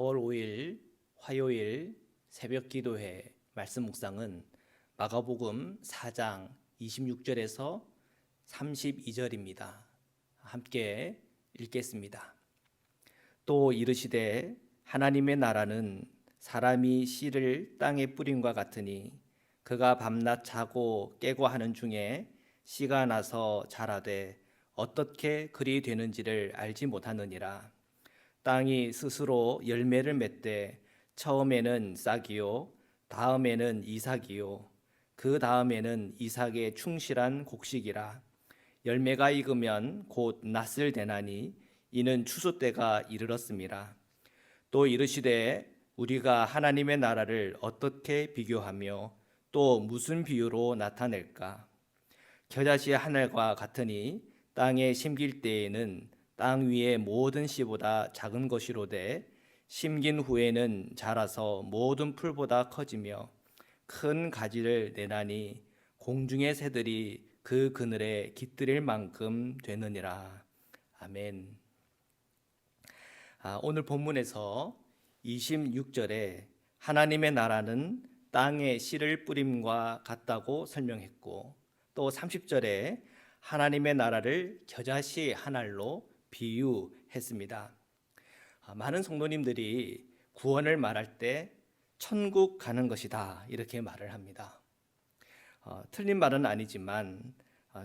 4월 5일 화요일 새벽 기도회 말씀 묵상은 마가복음 4장 26절에서 32절입니다. 함께 읽겠습니다. 또 이르시되 하나님의 나라는 사람이 씨를 땅에 뿌림과 같으니 그가 밤낮 자고 깨고 하는 중에 씨가 나서 자라되 어떻게 그리 되는지를 알지 못하느니라. 땅이 스스로 열매를 맺되 처음에는 싹이요 다음에는 이삭이요 그 다음에는 이삭의 충실한 곡식이라. 열매가 익으면 곧 낫을 대나니 이는 추수 때가 이르렀음이라. 또 이르시되 우리가 하나님의 나라를 어떻게 비교하며 또 무슨 비유로 나타낼까? 겨자씨 하늘과 같으니 땅에 심길 때에는 땅 위의 모든 씨보다 작은 것이로되 심긴 후에는 자라서 모든 풀보다 커지며 큰 가지를 내나니 공중의 새들이 그 그늘에 깃들일 만큼 되느니라. 아멘. 오늘 본문에서 26절에 하나님의 나라는 땅에 씨를 뿌림과 같다고 설명했고, 또 30절에 하나님의 나라를 겨자씨 한 알로 비유했습니다. 많은 성도님들이 구원을 말할 때 천국 가는 것이다 이렇게 말을 합니다. 틀린 말은 아니지만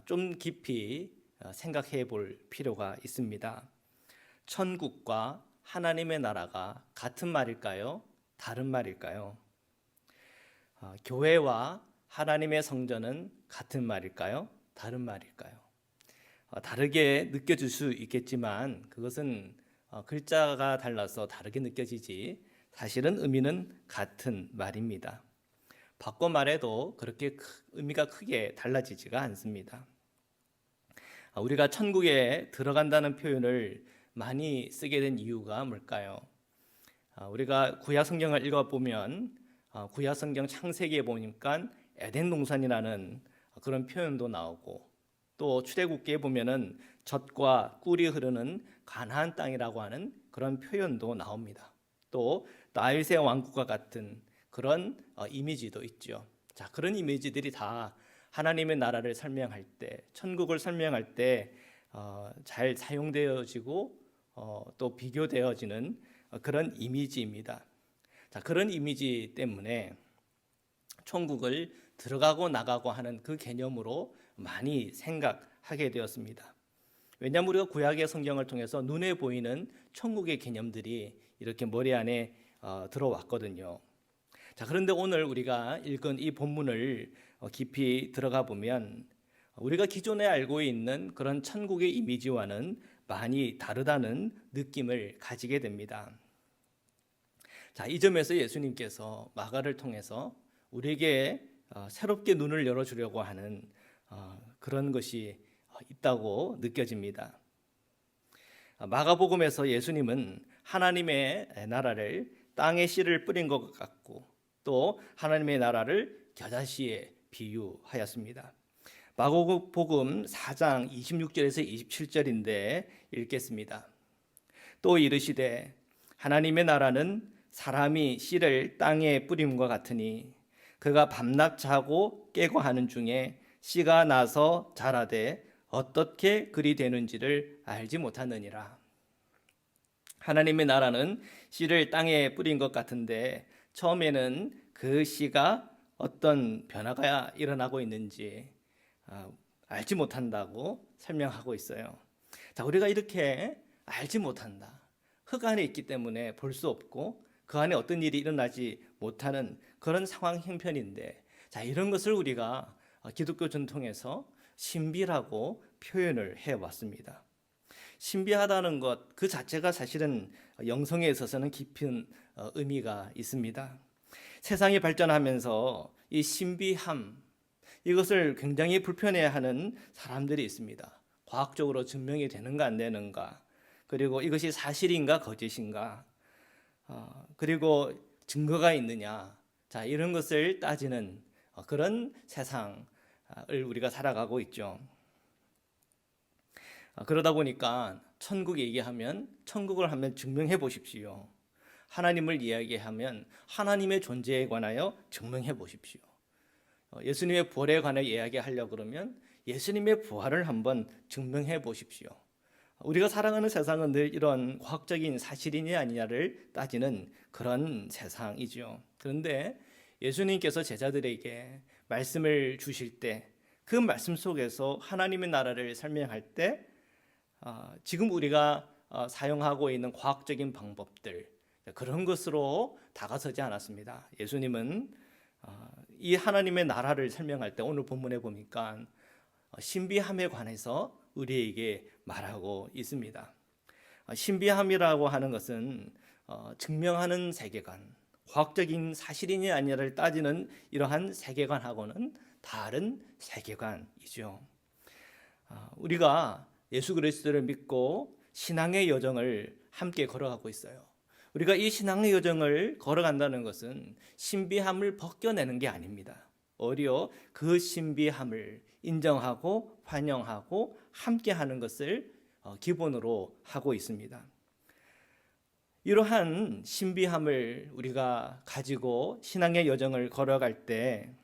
좀 깊이 생각해 볼 필요가 있습니다. 천국과 하나님의 나라가 같은 말일까요? 다른 말일까요? 교회와 하나님의 성전은 같은 말일까요? 다른 말일까요? 다르게 느껴질 수 있겠지만 그것은 글자가 달라서 다르게 느껴지지 사실은 의미는 같은 말입니다. 바꿔 말해도 그렇게 의미가 크게 달라지지가 않습니다. 우리가 천국에 들어간다는 표현을 많이 쓰게 된 이유가 뭘까요? 우리가 구약 성경을 읽어보면 구약 성경 창세기에 보니까 에덴 동산이라는 그런 표현도 나오고, 또 출애굽기에 보면은 젖과 꿀이 흐르는 가나안 땅이라고 하는 그런 표현도 나옵니다. 또 다윗의 왕국과 같은 그런 이미지도 있죠. 자, 그런 이미지들이 다 하나님의 나라를 설명할 때, 천국을 설명할 때 잘 사용되어지고 또 비교되어지는 그런 이미지입니다. 자, 그런 이미지 때문에 천국을 들어가고 나가고 하는 그 개념으로 많이 생각하게 되었습니다. 왜냐하면 우리가 구약의 성경을 통해서 눈에 보이는 천국의 개념들이 이렇게 머리 안에 들어왔거든요. 자, 그런데 오늘 우리가 읽은 이 본문을 깊이 들어가 보면 우리가 기존에 알고 있는 그런 천국의 이미지와는 많이 다르다는 느낌을 가지게 됩니다. 자, 이 점에서 예수님께서 마가를 통해서 우리에게 새롭게 눈을 열어주려고 하는 그런 것이 있다고 느껴집니다. 마가복음에서 예수님은 하나님의 나라를 땅에 씨를 뿌린 것 같고, 또 하나님의 나라를 겨자씨에 비유하였습니다. 마가복음 4장 26절에서 27절인데 읽겠습니다. 또 이르시되 하나님의 나라는 사람이 씨를 땅에 뿌림과 같으니 그가 밤낮 자고 깨고 하는 중에 씨가 나서 자라되 어떻게 그리 되는지를 알지 못하느니라. 하나님의 나라는 씨를 땅에 뿌린 것 같은데 처음에는 그 씨가 어떤 변화가 일어나고 있는지 알지 못한다고 설명하고 있어요. 자, 우리가 이렇게 알지 못한다, 흙 안에 있기 때문에 볼 수 없고 그 안에 어떤 일이 일어나지 못하는 그런 상황 형편인데, 자, 이런 것을 우리가 기독교 전통에서 신비라고 표현을 해왔습니다. 신비하다는 것 그 자체가 사실은 영성에 있어서는 깊은 의미가 있습니다. 세상이 발전하면서 이 신비함, 이것을 굉장히 불편해하는 사람들이 있습니다. 과학적으로 증명이 되는가 안 되는가, 그리고 이것이 사실인가 거짓인가, 그리고 증거가 있느냐, 자, 이런 것을 따지는 그런 세상을 우리가 살아가고 있죠. 그러다 보니까 천국 얘기하면, 천국을 하면 증명해 보십시오, 하나님을 이야기하면 하나님의 존재에 관하여 증명해 보십시오. 예수님의 부활에 관해 이야기하려고 그러면 예수님의 부활을 한번 증명해 보십시오. 우리가 살아가는 세상은 늘 이런 과학적인 사실이냐 아니냐를 따지는 그런 세상이죠. 그런데 예수님께서 제자들에게 말씀을 주실 때 그 말씀 속에서 하나님의 나라를 설명할 때 지금 우리가 사용하고 있는 과학적인 방법들 그런 것으로 다가서지 않았습니다. 예수님은 이 하나님의 나라를 설명할 때 오늘 본문에 보니까 신비함에 관해서 우리에게 말하고 있습니다. 신비함이라고 하는 것은 증명하는 세계관, 과학적인 사실이냐 아니냐를 따지는 이러한 세계관하고는 다른 세계관이죠. 우리가 예수 그리스도를 믿고 신앙의 여정을 함께 걸어가고 있어요. 우리가 이 신앙의 여정을 걸어간다는 것은 신비함을 벗겨내는 게 아닙니다. 오히려 그 신비함을 인정하고 환영하고 함께하는 것을 기본으로 하고 있습니다. 이러한 신비함을 우리가 가지고 신앙의 여정을 걸어갈 때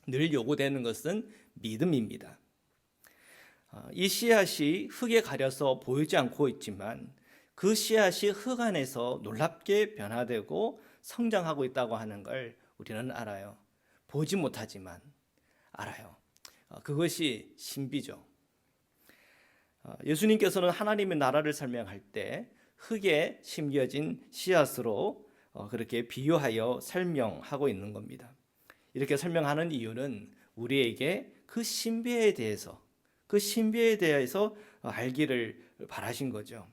늘 요구되는 것은 믿음입니다. 이 씨앗이 흙에 가려서 보이지 않고 있지만 그 씨앗이 흙 안에서 놀랍게 변화되고 성장하고 있다고 하는 걸 우리는 알아요. 보지 못하지만 알아요. 그것이 신비죠. 예수님께서는 하나님의 나라를 설명할 때 흙에 심겨진 씨앗으로 그렇게 비유하여 설명하고 있는 겁니다. 이렇게 설명하는 이유는 우리에게 그 신비에 대해서 알기를 바라신 거죠.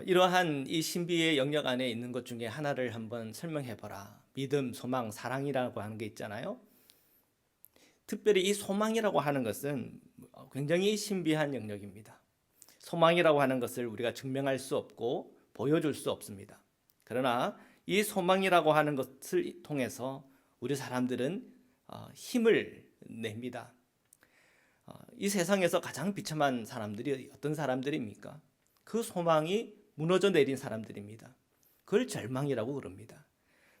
이러한 이 신비의 영역 안에 있는 것 중에 하나를 한번 설명해 보라. 믿음, 소망, 사랑이라고 하는 게 있잖아요. 특별히 이 소망이라고 하는 것은 굉장히 신비한 영역입니다. 소망이라고 하는 것을 우리가 증명할 수 없고 보여줄 수 없습니다. 그러나 이 소망이라고 하는 것을 통해서 우리 사람들은 힘을 냅니다. 이 세상에서 가장 비참한 사람들이 어떤 사람들입니까? 그 소망이 무너져 내린 사람들입니다. 그걸 절망이라고 그럽니다.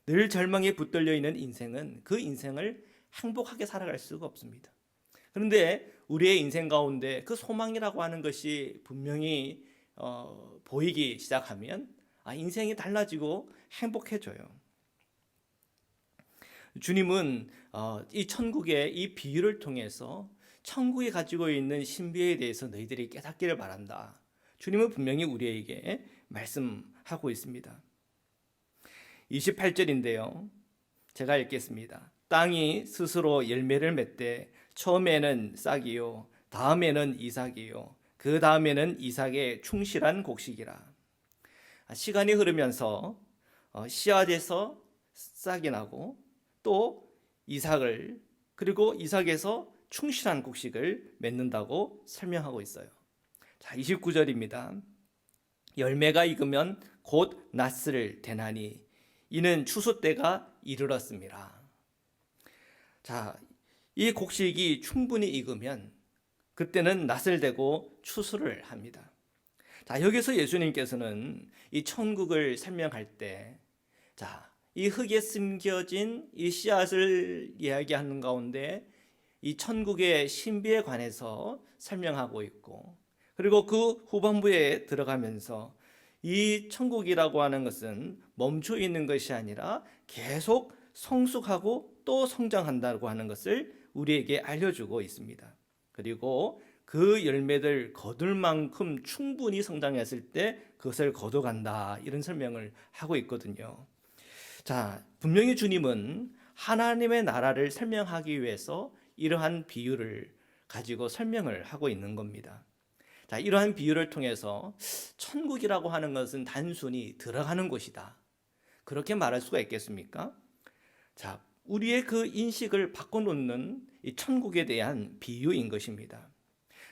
늘 절망에 붙들려 있는 인생은 그 인생을 행복하게 살아갈 수가 없습니다. 그런데 우리의 인생 가운데 그 소망이라고 하는 것이 분명히 보이기 시작하면 인생이 달라지고 행복해져요. 주님은 이 천국의 이 비유를 통해서 천국이 가지고 있는 신비에 대해서 너희들이 깨닫기를 바란다. 주님은 분명히 우리에게 말씀하고 있습니다. 28절인데요. 제가 읽겠습니다. 땅이 스스로 열매를 맺되 처음에는 싹이요 다음에는 이삭이요 그 다음에는 이삭의 충실한 곡식이라. 시간이 흐르면서 씨앗에서 싹이 나고 또 이삭을 그리고 이삭에서 충실한 곡식을 맺는다고 설명하고 있어요. 자, 29절입니다. 열매가 익으면 곧 낫을 대나니 이는 추수 때가 이르렀습니다. 자, 이 곡식이 충분히 익으면 그때는 낫을 대고 추수를 합니다. 자, 여기서 예수님께서는 이 천국을 설명할 때, 자, 이 흙에 심겨진 이 씨앗을 이야기하는 가운데 이 천국의 신비에 관해서 설명하고 있고, 그리고 그 후반부에 들어가면서 이 천국이라고 하는 것은 멈춰 있는 것이 아니라 계속 성숙하고 또 성장한다고 하는 것을 우리에게 알려주고 있습니다. 그리고 그 열매들 거둘 만큼 충분히 성장했을 때 그것을 거둬간다, 이런 설명을 하고 있거든요. 자, 분명히 주님은 하나님의 나라를 설명하기 위해서 이러한 비유를 가지고 설명을 하고 있는 겁니다. 자, 이러한 비유를 통해서 천국이라고 하는 것은 단순히 들어가는 곳이다, 그렇게 말할 수가 있겠습니까? 자, 우리의 그 인식을 바꿔놓는 이 천국에 대한 비유인 것입니다.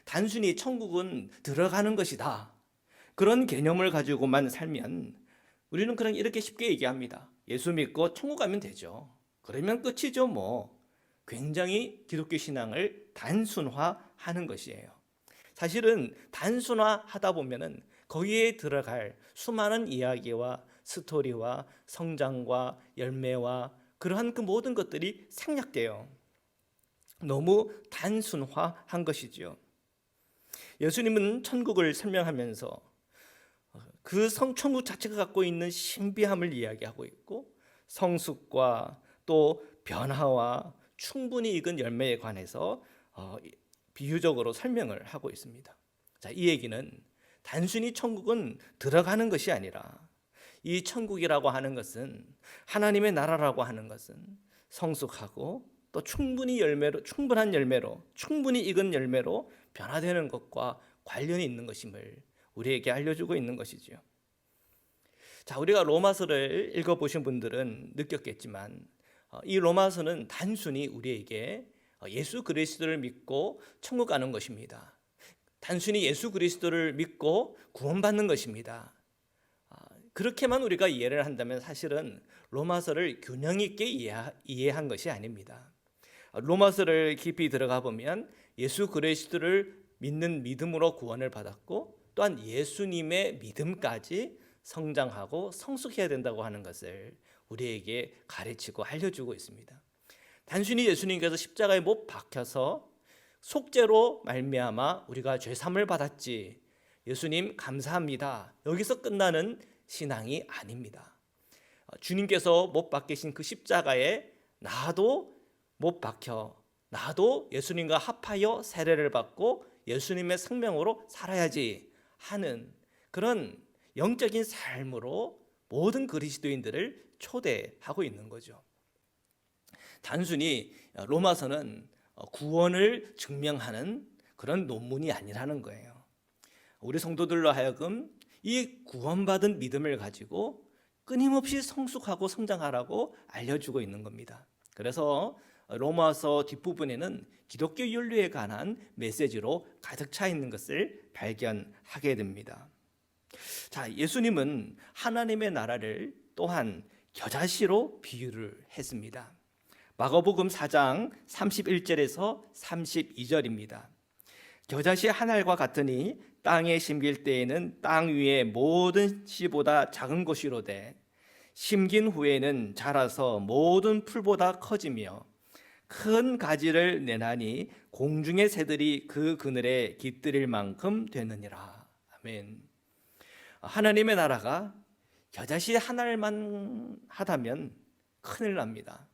단순히 천국은 들어가는 것이다, 그런 개념을 가지고만 살면 우리는 그냥 이렇게 쉽게 얘기합니다. 예수 믿고 천국 가면 되죠. 그러면 끝이죠 뭐. 굉장히 기독교 신앙을 단순화하는 것이에요. 사실은 단순화하다 보면은 거기에 들어갈 수많은 이야기와 스토리와 성장과 열매와 그러한 그 모든 것들이 생략돼요. 너무 단순화한 것이지요. 예수님은 천국을 설명하면서 그 천국 자체가 갖고 있는 신비함을 이야기하고 있고, 성숙과 또 변화와 충분히 익은 열매에 관해서 비유적으로 설명을 하고 있습니다. 자, 이 얘기는 단순히 천국은 들어가는 것이 아니라, 이 천국이라고 하는 것은, 하나님의 나라라고 하는 것은 성숙하고 또 충분한 열매로, 충분히 익은 열매로 변화되는 것과 관련이 있는 것임을 우리에게 알려주고 있는 것이지요. 자, 우리가 로마서를 읽어보신 분들은 느꼈겠지만, 이 로마서는 단순히 우리에게 예수 그리스도를 믿고 천국 가는 것입니다. 단순히 예수 그리스도를 믿고 구원받는 것입니다. 그렇게만 우리가 이해를 한다면 사실은 로마서를 균형 있게 이해한 것이 아닙니다. 로마서를 깊이 들어가 보면 예수 그리스도를 믿는 믿음으로 구원을 받았고, 또한 예수님의 믿음까지 성장하고 성숙해야 된다고 하는 것을 우리에게 가르치고 알려주고 있습니다. 단순히 예수님께서 십자가에 못 박혀서 속죄로 말미암아 우리가 죄사함을 받았지, 예수님 감사합니다, 여기서 끝나는 신앙이 아닙니다. 주님께서 못 박히신 그 십자가에 나도 못 박혀, 나도 예수님과 합하여 세례를 받고 예수님의 생명으로 살아야지 하는 그런 영적인 삶으로 모든 그리스도인들을 초대하고 있는 거죠. 단순히 로마서는 구원을 증명하는 그런 논문이 아니라는 거예요. 우리 성도들로 하여금 이 구원받은 믿음을 가지고 끊임없이 성숙하고 성장하라고 알려주고 있는 겁니다. 그래서 로마서 뒷부분에는 기독교 윤리에 관한 메시지로 가득 차 있는 것을 발견하게 됩니다. 자, 예수님은 하나님의 나라를 또한 겨자씨로 비유를 했습니다. 마가복음 4장 31절에서 32절입니다. 겨자씨 한 알과 같으니 땅에 심길 때에는 땅 위의 모든 씨보다 작은 것이로되 심긴 후에는 자라서 모든 풀보다 커지며 큰 가지를 내나니 공중의 새들이 그 그늘에 깃들일 만큼 되느니라. 아멘. 하나님의 나라가 겨자씨 한 알만 하다면 큰일 납니다.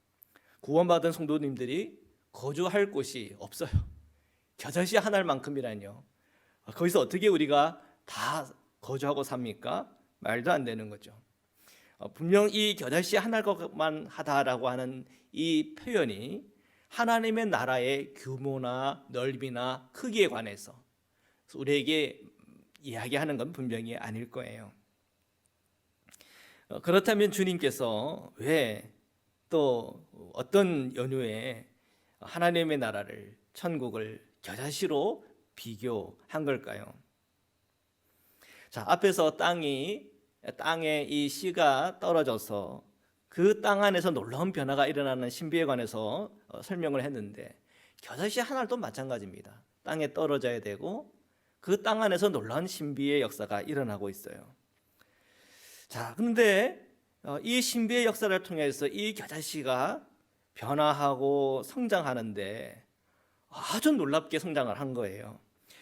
구원받은 성도님들이 거주할 곳이 없어요. 겨자씨 한 알만큼이라뇨. 거기서 어떻게 우리가 다 거주하고 삽니까? 말도 안 되는 거죠. 분명 이 겨자씨 한 알만 하다라고 하는 이 표현이 하나님의 나라의 규모나 넓이나 크기에 관해서 우리에게 이야기하는 건 분명히 아닐 거예요. 그렇다면 주님께서 왜 또 어떤 연유에 하나님의 나라를, 천국을 겨자씨로 비교한 걸까요? 자, 앞에서 땅에 이 씨가 떨어져서 그 땅 안에서 놀라운 변화가 일어나는 신비에 관해서 설명을 했는데, 겨자씨 한 알도 마찬가지입니다. 땅에 떨어져야 되고 그 땅 안에서 놀라운 신비의 역사가 일어나고 있어요. 자, 그런데 이 신비의 역사를 통해서 이 겨자씨가 변화하고 성장하는데 아주 놀랍게 성장을 한 거예요.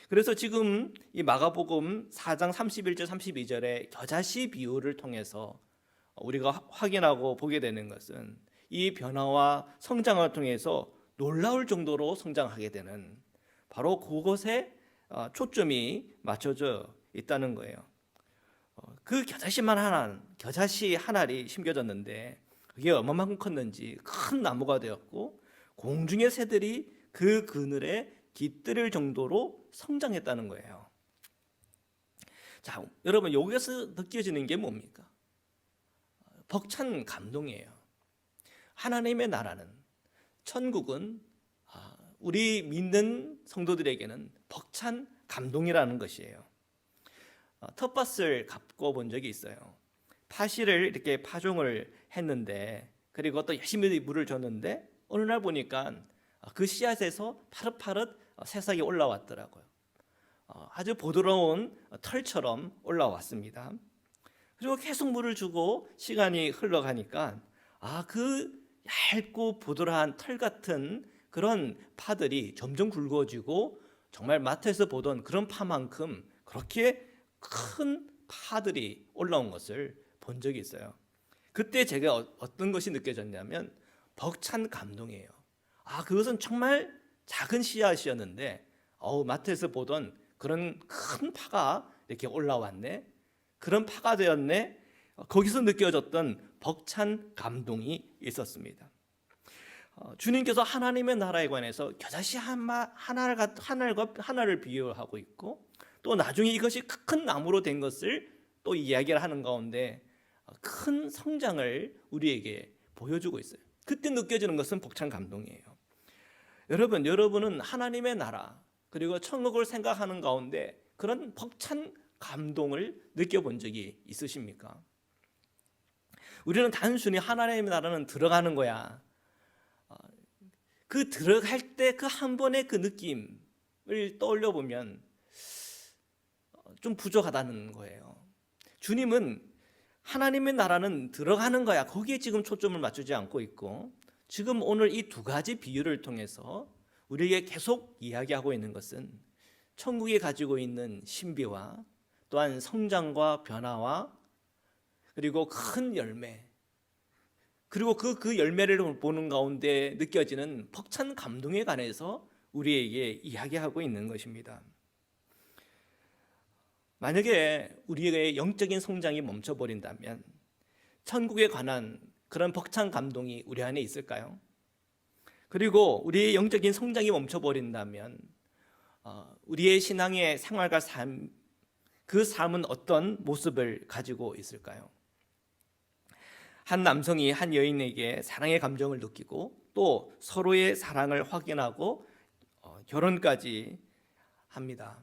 그래서 지금 이 마가복음 4장 31절 32절의 겨자씨 비유를 통해서 우리가 확인하고 보게 되는 것은 이 변화와 성장을 통해서 놀라울 정도로 성장하게 되는 바로 그곳에 초점이 맞춰져 있다는 거예요. 그 겨자씨 한 알이 심겨졌는데 그게 얼마만큼 컸는지 큰 나무가 되었고 공중의 새들이 그 그늘에 깃들일 정도로 성장했다는 거예요. 자, 여러분, 여기서 느껴지는 게 뭡니까? 벅찬 감동이에요. 하나님의 나라는, 천국은 우리 믿는 성도들에게는 벅찬 감동이라는 것이에요. 텃밭을 가꿔 본 적이 있어요. 파시를 이렇게 파종을 했는데, 그리고 또 열심히 물을 줬는데 어느 날 보니까 그 씨앗에서 파릇파릇 새싹이 올라왔더라고요. 아주 부드러운 털처럼 올라왔습니다. 그리고 계속 물을 주고 시간이 흘러가니까 그 얇고 부드러운 털 같은 그런 파들이 점점 굵어지고 정말 마트에서 보던 그런 파만큼 그렇게 큰 파들이 올라온 것을 본 적이 있어요. 그때 제가 어떤 것이 느껴졌냐면 벅찬 감동이에요. 그것은 정말 작은 씨앗이었는데 마트에서 보던 그런 큰 파가 이렇게 올라왔네. 그런 파가 되었네. 거기서 느껴졌던 벅찬 감동이 있었습니다. 주님께서 하나님의 나라에 관해서 겨자씨 하나를 비유하고 있고 또 나중에 이것이 큰 나무로 된 것을 또 이야기를 하는 가운데 큰 성장을 우리에게 보여주고 있어요. 그때 느껴지는 것은 벅찬 감동이에요. 여러분은 하나님의 나라 그리고 천국을 생각하는 가운데 그런 벅찬 감동을 느껴본 적이 있으십니까? 우리는 단순히 하나님의 나라는 들어가는 거야. 그 들어갈 때 그 한 번의 그 느낌을 떠올려 보면 좀 부족하다는 거예요. 주님은 하나님의 나라는 들어가는 거야. 거기에 지금 초점을 맞추지 않고 있고 지금 오늘 이 두 가지 비유를 통해서 우리에게 계속 이야기하고 있는 것은 천국이 가지고 있는 신비와 또한 성장과 변화와 그리고 큰 열매 그리고 그 열매를 보는 가운데 느껴지는 벅찬 감동에 관해서 우리에게 이야기하고 있는 것입니다. 만약에 우리의 영적인 성장이 멈춰버린다면 천국에 관한 그런 벅찬 감동이 우리 안에 있을까요? 그리고 우리의 영적인 성장이 멈춰버린다면 우리의 신앙의 생활과 삶, 그 삶은 어떤 모습을 가지고 있을까요? 한 남성이 한 여인에게 사랑의 감정을 느끼고 또 서로의 사랑을 확인하고 결혼까지 합니다.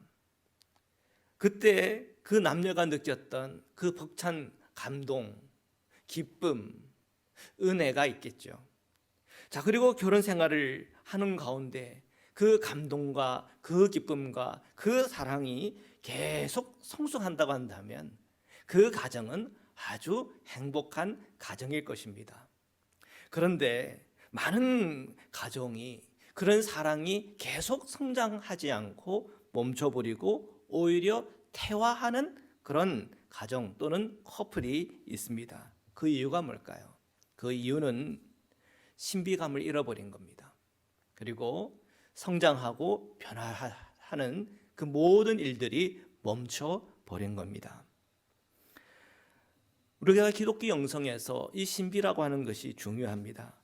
그때 그 남녀가 느꼈던 그 벅찬 감동, 기쁨, 은혜가 있겠죠. 자, 그리고 결혼 생활을 하는 가운데 그 감동과 그 기쁨과 그 사랑이 계속 성숙한다고 한다면 그 가정은 아주 행복한 가정일 것입니다. 그런데 많은 가정이 그런 사랑이 계속 성장하지 않고 멈춰버리고 오히려 퇴화하는 그런 가정 또는 커플이 있습니다. 그 이유가 뭘까요? 그 이유는 신비감을 잃어버린 겁니다. 그리고 성장하고 변화하는 그 모든 일들이 멈춰버린 겁니다. 우리가 기독교 영성에서 이 신비라고 하는 것이 중요합니다.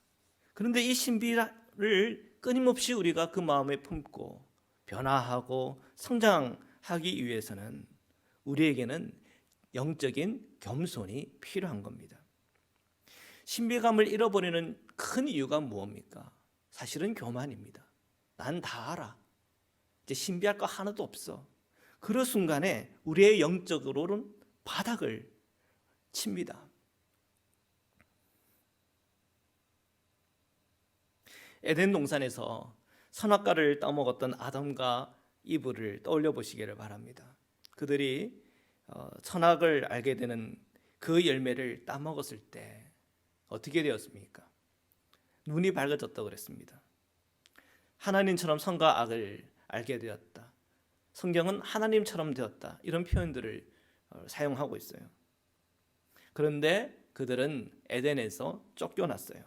그런데 이 신비를 끊임없이 우리가 그 마음에 품고 변화하고 성장하기 위해서는 우리에게는 영적인 겸손이 필요한 겁니다. 신비감을 잃어버리는 큰 이유가 무엇입니까? 사실은 교만입니다. 난 다 알아. 이제 신비할 거 하나도 없어. 그런 순간에 우리의 영적으로는 바닥을 칩니다. 에덴 동산에서 선악과를 따먹었던 아담과 이브를 떠올려 보시기를 바랍니다. 그들이 선악을 알게 되는 그 열매를 따먹었을 때 어떻게 되었습니까? 눈이 밝아졌다고 그랬습니다. 하나님처럼 선과 악을 알게 되었다. 성경은 하나님처럼 되었다. 이런 표현들을 사용하고 있어요. 그런데 그들은 에덴에서 쫓겨났어요.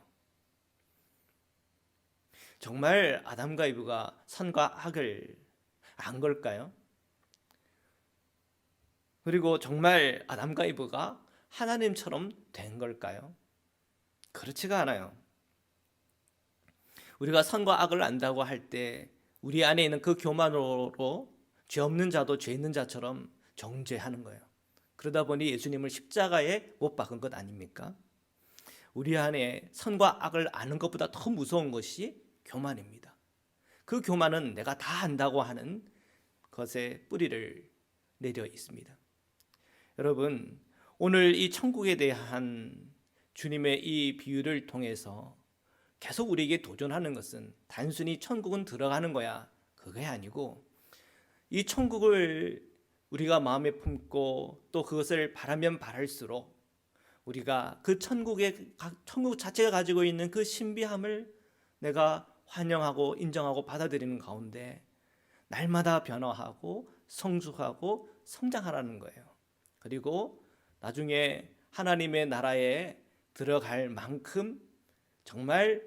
정말 아담과 이브가 선과 악을 안 걸까요? 그리고 정말 아담과 이브가 하나님처럼 된 걸까요? 그렇지가 않아요. 우리가 선과 악을 안다고 할 때 우리 안에 있는 그 교만으로 죄 없는 자도 죄 있는 자처럼 정죄하는 거예요. 그러다 보니 예수님을 십자가에 못 박은 것 아닙니까? 우리 안에 선과 악을 아는 것보다 더 무서운 것이 교만입니다. 그 교만은 내가 다 안다고 하는 것에 뿌리를 내려 있습니다. 여러분, 오늘 이 천국에 대한 주님의 이 비유를 통해서 계속 우리에게 도전하는 것은 단순히 천국은 들어가는 거야, 그게 아니고 이 천국을 우리가 마음에 품고 또 그것을 바라면 바랄수록 우리가 그 천국 자체가 가지고 있는 그 신비함을 내가 환영하고 인정하고 받아들이는 가운데 날마다 변화하고 성숙하고 성장하라는 거예요. 그리고 나중에 하나님의 나라에 들어갈 만큼 정말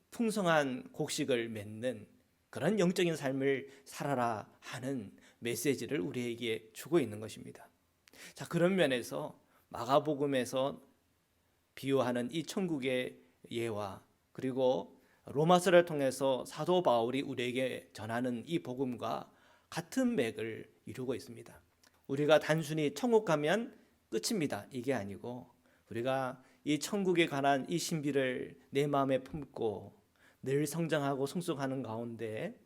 풍성한 곡식을 맺는 그런 영적인 삶을 살아라 하는 메시지를 우리에게 주고 있는 것입니다. 자, 그런 면에서 마가복음에서 비유하는 이 천국의 예와 그리고 로마서를 통해서 사도 바울이 우리에게 전하는 이 복음과 같은 맥을 이루고 있습니다. 우리가 단순히 천국 가면 끝입니다. 이게 아니고 우리가 이 천국에 관한 이 신비를 내 마음에 품고 늘 성장하고 성숙하는 가운데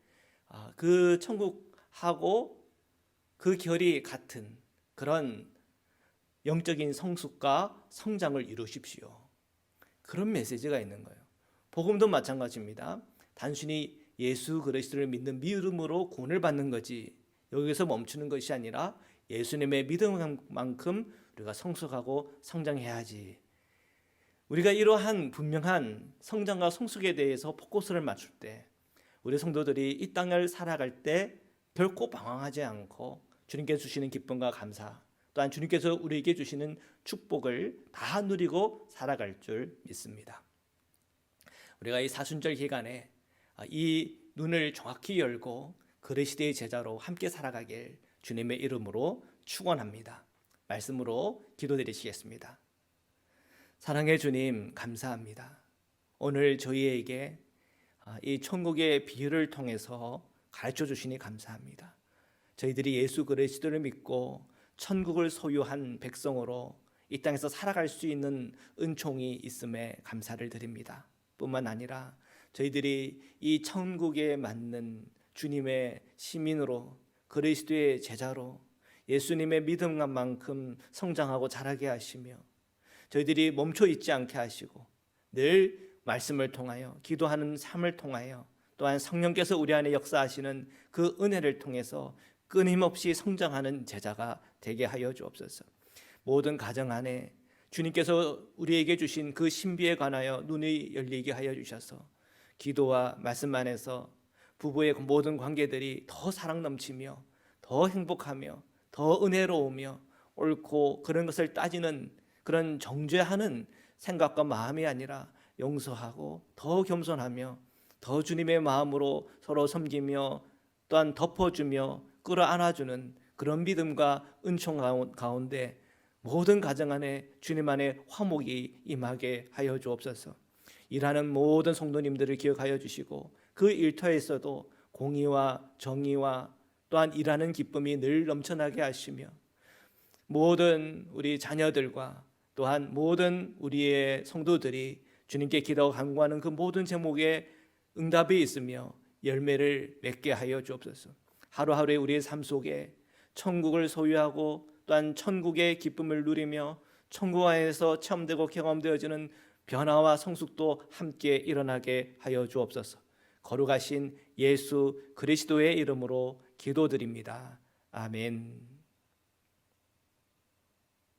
그 천국하고 그 결이 같은 그런 영적인 성숙과 성장을 이루십시오. 그런 메시지가 있는 거예요. 복음도 마찬가지입니다. 단순히 예수 그리스도를 믿는 믿음으로 구원을 받는 거지 여기서 멈추는 것이 아니라 예수님의 믿음만큼 우리가 성숙하고 성장해야지. 우리가 이러한 분명한 성장과 성숙에 대해서 포커스를 맞출 때 우리 성도들이 이 땅을 살아갈 때 결코 방황하지 않고 주님께서 주시는 기쁨과 감사 또한 주님께서 우리에게 주시는 축복을 다 누리고 살아갈 줄 믿습니다. 우리가 이 사순절 기간에 이 눈을 정확히 열고 그리스도의 제자로 함께 살아가길 주님의 이름으로 축원합니다. 말씀으로 기도드리시겠습니다. 사랑의 주님 감사합니다. 오늘 저희에게 이 천국의 비유를 통해서 가르쳐 주시니 감사합니다. 저희들이 예수 그리스도를 믿고 천국을 소유한 백성으로 이 땅에서 살아갈 수 있는 은총이 있음에 감사를 드립니다. 뿐만 아니라 저희들이 이 천국에 맞는 주님의 시민으로 그리스도의 제자로 예수님의 믿음만큼 성장하고 자라게 하시며 저희들이 멈춰 있지 않게 하시고 늘 말씀을 통하여 기도하는 삶을 통하여 또한 성령께서 우리 안에 역사하시는 그 은혜를 통해서 끊임없이 성장하는 제자가 되게 하여 주옵소서. 모든 가정 안에 주님께서 우리에게 주신 그 신비에 관하여 눈이 열리게 하여 주셔서 기도와 말씀 안에서 부부의 모든 관계들이 더 사랑 넘치며 더 행복하며 더 은혜로우며 옳고 그런 것을 따지는 그런 정죄하는 생각과 마음이 아니라 용서하고 더 겸손하며 더 주님의 마음으로 서로 섬기며 또한 덮어주며 끌어안아주는 그런 믿음과 은총 가운데 모든 가정 안에 주님 안에 화목이 임하게 하여 주옵소서. 일하는 모든 성도님들을 기억하여 주시고 그 일터에서도 공의와 정의와 또한 일하는 기쁨이 늘 넘쳐나게 하시며 모든 우리 자녀들과 또한 모든 우리의 성도들이 주님께 기도하고 간구하는 그 모든 제목에 응답이 있으며 열매를 맺게 하여 주옵소서. 하루하루의 우리의 삶 속에 천국을 소유하고 또한 천국의 기쁨을 누리며 천국 안에서 체험되고 경험되어지는 변화와 성숙도 함께 일어나게 하여 주옵소서. 거룩하신 예수 그리스도의 이름으로 기도드립니다. 아멘.